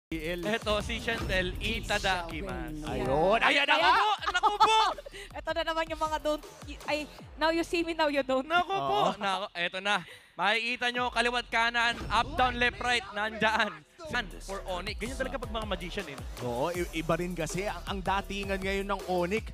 Ito, si Chantel Itadakimasu. Ayun! Ayan na nga! Naku po! Ito na naman yung mga don't... Ay, now you see me, now you don't. Naku po! Ito na. Makikita nyo, kaliwat kanan, up, down, left, right, nandyan. For Onyx. Ganyan talaga pag mga magician eh. Oo, iba rin kasi. Ang datingan ngayon ng Onyx,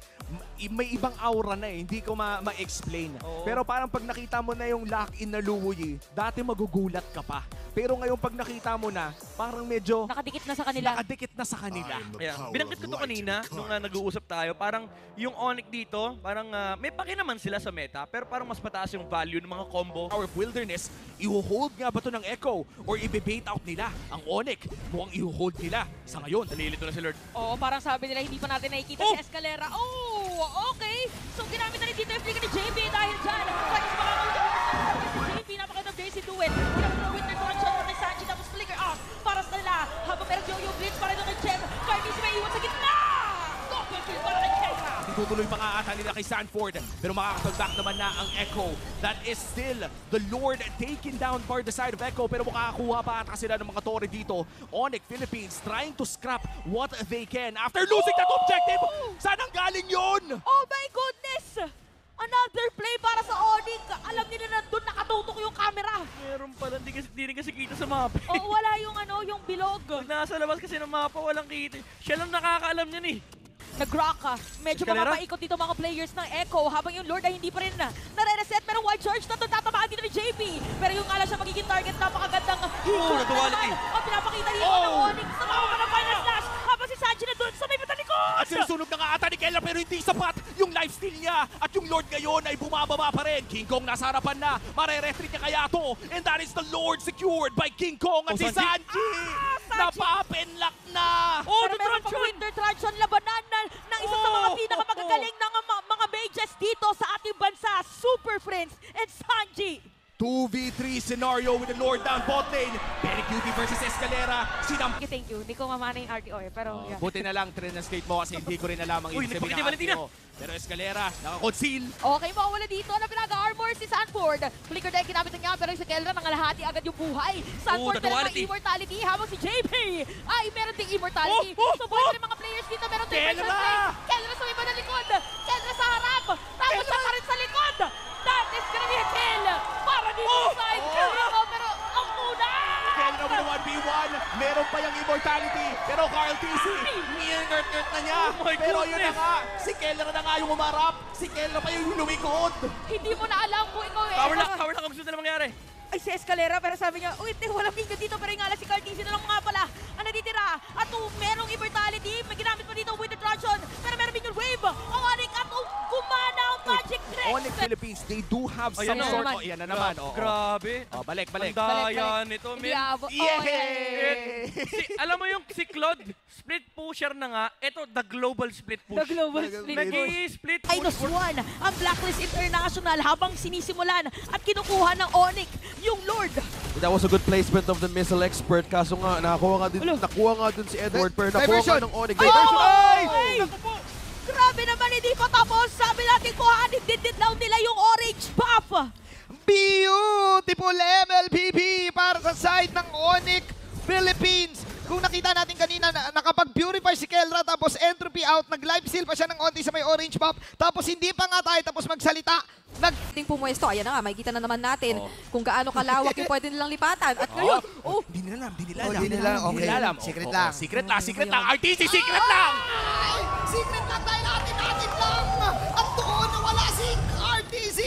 may ibang aura na eh. Hindi ko ma-explain. Pero parang pag nakita mo na yung lock-in na Luwuyi, dati magugulat ka pa. Pero ngayon pag nakita mo na, parang medyo... Nakadikit na sa kanila. Nakadikit na sa kanila. Ayan, binanggit ko to kanina, nung nag-uusap tayo, parang yung Onyx dito, parang may paki naman sila sa meta, pero parang mas mataas yung value ng mga combo. Our Wilderness, i-hold nga ba to ng Echo? Or i-bait out nila ang Onyx? Mukhang i-hold nila sa ngayon. Nalilito na si Lord. Oo, parang sabi nila hindi pa natin nakikita si Escalera. Oh, okay. So ginamit na rin dito yung flicker ni JP dahil dyan. Pwede sa mga si JP, napakagandang base duel. Ginamit na winter correction kay Sanji tapos flicker off para sa nila. Habang meron yung blitz para doon kay Jem. Carniz may iwan sa gitna. Double kill para kay Cheka. Itutuloy pa nga ata nila kay Sanford, pero makakatagback naman na ang Echo. That is still the Lord taking down for the side of Echo, pero makakakuha pa ata sila ng mga tore dito. Onyx Philippines trying to scrap what they can after losing that objective. Saan ang galing yun? Oh my goodness! Another play para sa Onyx. Alam nila na doon nakatutok yung camera. Meron pala, hindi rin kasi kita sa mapa. Oo, wala yung yung bilog. Pag nasa labas kasi ng mapa, walang kita. Siya lang nakakaalam niyan eh. Nag-rock ka. Medyo Escalera? mapapaikot dito mga players ng Echo habang yung Lord ay hindi pa rin nare-reset. Pero wild charge na ito, tatamaan dito ni JP. Pero yung alam siya magiging target, napakagandang natuwality. O pinapakita dito ng Onyx sa mga ng final slash habang si Sanji na doon sa may matalikod. At sinusunog na nga ata ni Kella pero hindi sapat yung lifesteal niya. At yung Lord ngayon ay bumababa pa rin. King Kong nasa harapan na. Mare-retreat niya kaya to. And that is the Lord secured by King Kong at si Sanji. Napapenlock na. Pero meron pang winter trance on labanan ng isa sa mga pinakamagagaling ng mga mages dito sa ating bansa. Super Friends and Sanji. 2v3 scenario with the Lord down bot lane. Very Cutie versus Escalera. Thank you. Hindi ko mamana yung RTO eh. Pero yeah. Buti na lang, translate mo kasi hindi ko rin alam ang ibig sabihin ng RTO. Pero Escalera, nakakonceal. Okay, mawala dito na pinag-armor si Sanford. Flicker deck ginamit na niya pero si Kelra nangalahati agad yung buhay. Sanford meron ng immortality habang si JP ay meron ding immortality. So buhay na mga players dito, meron din pressure play. Kelra sa iba na likod. Kelra sa harap. Tapos siya pa rin sa likod. That is gonna be a kill para dito sa side. Pero ang una! Kelra with a 1v1. Meron pa yung immortality. Pero Carl TC, ngirt-ngirt na niya. Pero yun na nga, si Kelra na nga yung umarap. Si Kelra pa yung lumikod. Hindi mo na alam kung ikaw eh. Power lock kung gusto na mangyari. Ay, si Escalera, pero sabi niya, uy, walang king dito, pero yung nga si Cartesi na lang nga pala ang natitira. At merong immortality, may ginamit pa dito with the Truncheon, pero meron din yung wave. Ang Onyx at gumana ang Magic Trick. Onyx Philippines, they do have some sort of... Yan na naman. Grabe. Balik. Ang daya nito, men. Alam mo yung si Claude, split pusher na nga. Ito, the global split push. The global split push. Nag-i-split push. -1 ang Blacklist International habang sinisimulan at kinukuha ng Onyx yung Lord. That was a good placement of the missile expert. Kaso nga, nakuha nga dun si Edward. Pero nakuha nga ng Onyx. Diversion! Ay! Grabe naman, hindi pa tapos. Sabi natin kuhaan, did down nila yung orange buff. Beautiful MLPP para sa side ng Onyx Philippines. Kung nakita natin kanina, nakapag-purify si Kelra tapos entropy out, nag-life steal pa siya ng onti sa may orange buff. Tapos hindi pa nga tayo tapos magsalita. Ting pumuesto, ayan na nga, makikita na naman natin kung gaano kalawak yung pwede nilang lipatan. At ngayon, Hindi nila alam. Secret lang. Secret lang. RTC, secret lang! Secret lang dahil natin lang! At doon nawala si RTC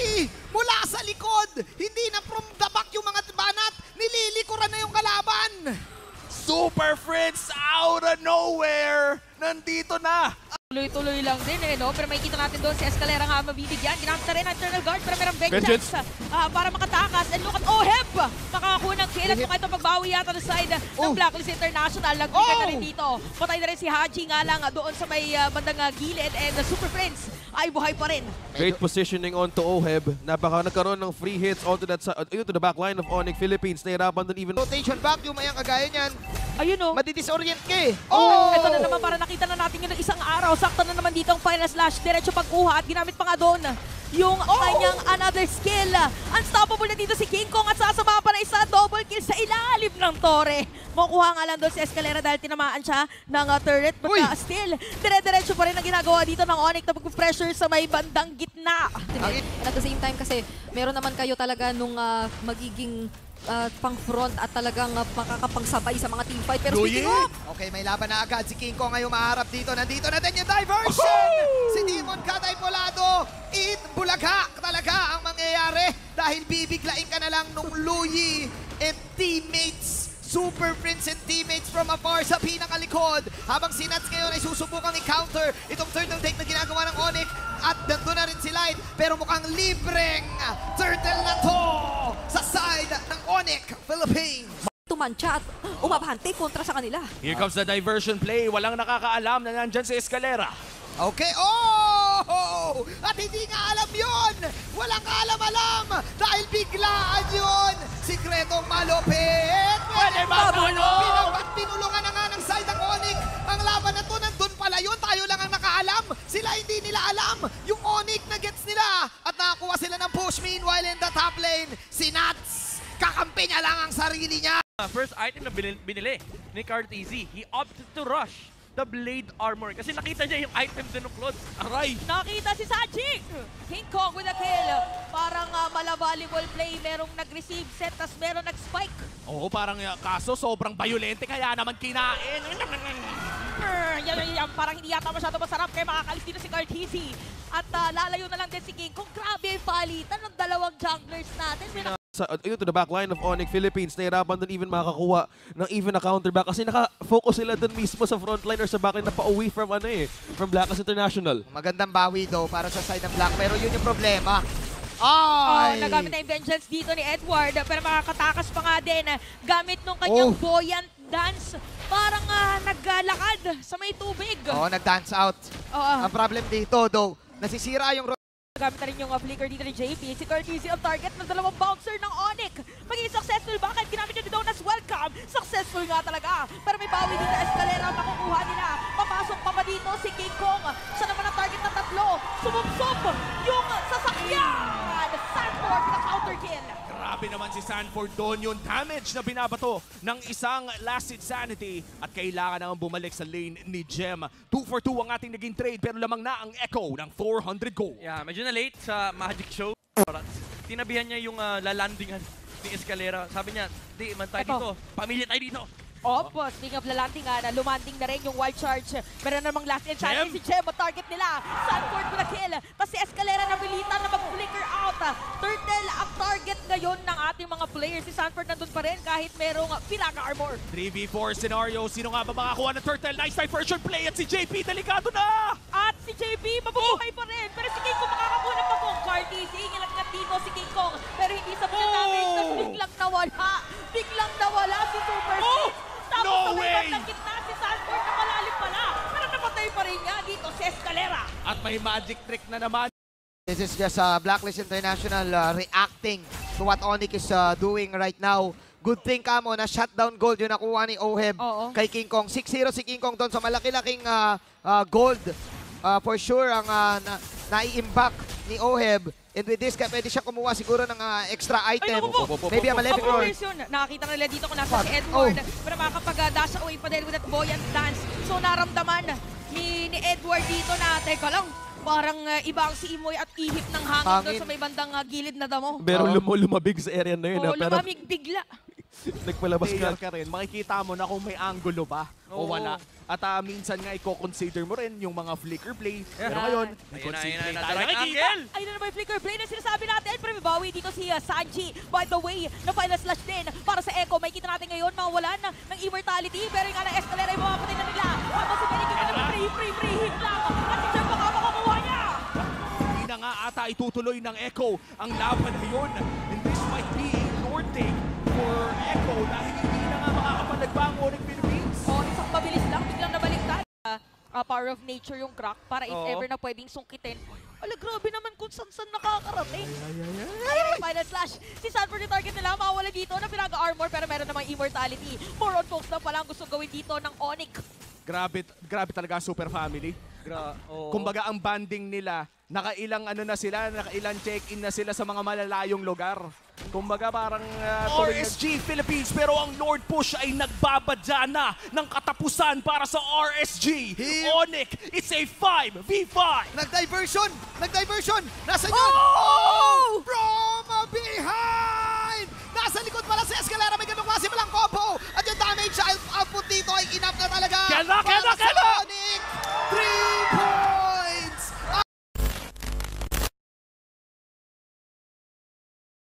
mula sa likod. Hindi na from the back yung mga banat. Nililikuran na yung kalaban. Super Friends out of nowhere! Nandito na! Tuloy-tuloy lang din no? Pero makikita natin doon si Escalera nga mabibigyan. Ginamit na rin ang Eternal Guard pero merong vengeance para makatakas. And look at Oheb! Makakakuha ng kill at mukha itong pagbawi yata sa side ng Blacklist International. Nagbigay na rin dito. Patay na rin si Haji nga lang doon sa may bandang gilid and the Super Friends ay buhay pa rin. Great positioning onto Oheb. Nagkaroon ng free hits onto that to the back line of Onyx Philippines. Nahirapan doon even. Rotation vacuum, ayan kagaya niyan. Ayun o. Madidisorient ka eh. Ito na naman para nakita na natin yun ng isang araw. Sakto na naman dito ang final slash. Diretso pagkuha at ginamit pa nga doon yung kanyang another skill. Unstoppable na dito si King Kong at sasama pa na isa double kill sa ilalim ng tore. Makuha nga lang doon si Escalera dahil tinamaan siya ng turret. But still, dire-diretso pa rin ang ginagawa dito ng Onyx na pag-pressure sa may bandang gitna. And at the same time kasi meron naman kayo talaga nung magiging pang-front at talagang makakapangsabay sa mga teamfight. Pero speaking of, Okay, may laban na agad si King Kong ngayong maharap dito. Nandito na din yung diversion! Si Demon Katay Polado, bulaga talaga ang mangyayari dahil bibiglain ka na lang nung Luyi and teammates. Super Prince and teammates from afar sa pinakalikod. Habang si Nats ngayon ay susubukang i-counter itong turtle take na ginagawa ng Onyx. At nandun na rin si Light. Pero mukhang libreng turtle na to sa side ng Onyx Philippines. tumansya at umabante kontra sa kanila. Here comes the diversion play. Walang nakakaalam na nandyan si Escalera. Okay, oh! At hindi nga alam yun! Walang alam-alam! Dahil biglaan yun! Sikretong malupit! Pwede mabulong! Pinulungan na nga ng side ng Onyx. Ang laban na to, nandun pala yun. Tayo lang ang nakaalam. Sila hindi nila alam. Yung Onyx na gets nila. At nakakuha sila ng push. Meanwhile, in the top lane, si Nats. Kakampi niya lang ang sarili niya. First item na binili ni Carteezy, he opted to rush the blade armor kasi nakita niya yung item din ng Claude. Aray! Nakita si Sanji! King Kong with a kill. Parang mala-volleyball play. Merong nag-receive set, tas merong nag-spike. Oo, parang kaso sobrang violente kaya naman kinain. Yan, parang hindi yata masyado masarap kaya makakalis dito si Carteezy. At lalayo na lang din si King Kong. Grabe yung palitan ng dalawang junglers natin. To the back line of Onyx Philippines, nahirapan doon even makakakuha ng even na counterback kasi naka-focus sila doon mismo sa frontline or sa backline na pa-away from from Blacklist International. Magandang bawi daw para sa side ng Black, pero yun yung problema. Nagamit na yung vengeance dito ni Edward, pero makakatakas pa nga din gamit nung kanyang buoyant dance. Parang naglalakad sa may tubig. Nag-dance out. Ang problem dito, though, nasisira yung Gamit na rin yung flicker dito ni JP. Si Carteezy ang target ng dalawang bouncer ng Onyx. Magiging successful ba? Kahit ginamit yung Donuts welcome. Successful nga talaga. Pero may bawi dito Escalera. Makukuha nila. Papasok pa ba dito si King Kong? Siya naman ang target ng tatlo. Sumubsob yung sasakyan. Sanford with a counter kill. Grabe naman si Sanford doon, yung damage na binabato ng isang Last Insanity at kailangan naman bumalik sa lane ni Gem. 2 for 2 ang ating naging trade pero lamang na ang Echo ng 400 gold. Yeah, medyo na late sa Magic Show. Tinabihan niya yung lalandingan ni Escalera. Sabi niya, di man tayo dito. Pamilya tayo dito. Opo, speaking of lalanding lumanding na rin yung wild charge. Meron namang last insanity si Gem, target nila. Sanford with a kill. Tapos si Escalera nabilitan na mag-flicker out. Turtle ang target ngayon ng ating mga players. Si Sanford nandun pa rin kahit merong Piraka armor. 3v4 scenario. Sino nga ba makakuha ng Turtle? Nice diversion play at si JP delikado na! At si JP mabubuhay pa rin. Pero si King Kong makakakuha ng pagong. Carteezy, inilagkat dito si King Kong. Pero hindi sa mga damage. Tapos biglang nawala. Biglang nawala si Super King. Tapos No sa may way! bandang gitna si Sanford na malalim pala. Pero napatay pa rin niya dito si Escalera. At may magic trick na naman. This is just Blacklist International reacting to what Onyx is doing right now. Good thing kamo na shutdown gold yung nakuha ni Oheb kay King Kong. 6-0 si King Kong doon sa malaki-laking gold. For sure ang nai-impact ni Oheb. And with this, pwede siya kumuha siguro ng extra item. Maybe a Malefic Roar. Nakakita na nila dito kung nasa si Edward. Pero makakapag-dash away pa din with that buoyant dance. So naramdaman ni Edward dito na, teka lang, parang iba ang si Imoy at ihip ng hangin doon sa may bandang gilid na damo. Pero lumabig sa area na yun. Pero Lumamig bigla. nagpalabas Player ka. ka rin, makikita mo na kung may angulo ba o wala. At minsan nga i-consider mo rin yung mga flicker play. Pero ngayon, may consider play tayo nakikita. Ayun na naman yung flicker play na sinasabi natin. Pero may bawi dito si Sanji. By the way, na final slash din para sa Echo. May kita natin ngayon, mawalan ng immortality. Pero nga na Escalera ay mapapatay na nila. Habang si Benny na free hit lang. At si Jeff baka makakuha niya. Hindi na nga ata itutuloy ng Echo ang laban ngayon. And this might be a Lord take for Echo dahil hindi na nga makakapalagbango ng Philippines. Isang mabilis lang, biglang nabaliktad. Power of nature yung crack para if ever na pwedeng sungkitin. Ala, grabe naman kung saan nakakarating. Ayun, final slash. Si Sanford yung target nila, mawala dito na Piraka armor pero meron namang immortality. More on folks na pala ang gusto gawin dito ng Onyx. Grabe talaga ang super family. Kumbaga ang banding nila, nakailang ano na sila, nakailang check-in na sila sa mga malalayong lugar. Kumbaga parang RSG Philippines, pero ang Lord Push ay nagbabadya na ng katapusan para sa RSG. Onyx, it's a 5v5. Nag-diversion! Nag-diversion! Nasa yun? Oh! From behind! Nasa likod pala si Escalera. May ganung klase palang combo. At yung damage output dito ay enough na talaga. Kelra!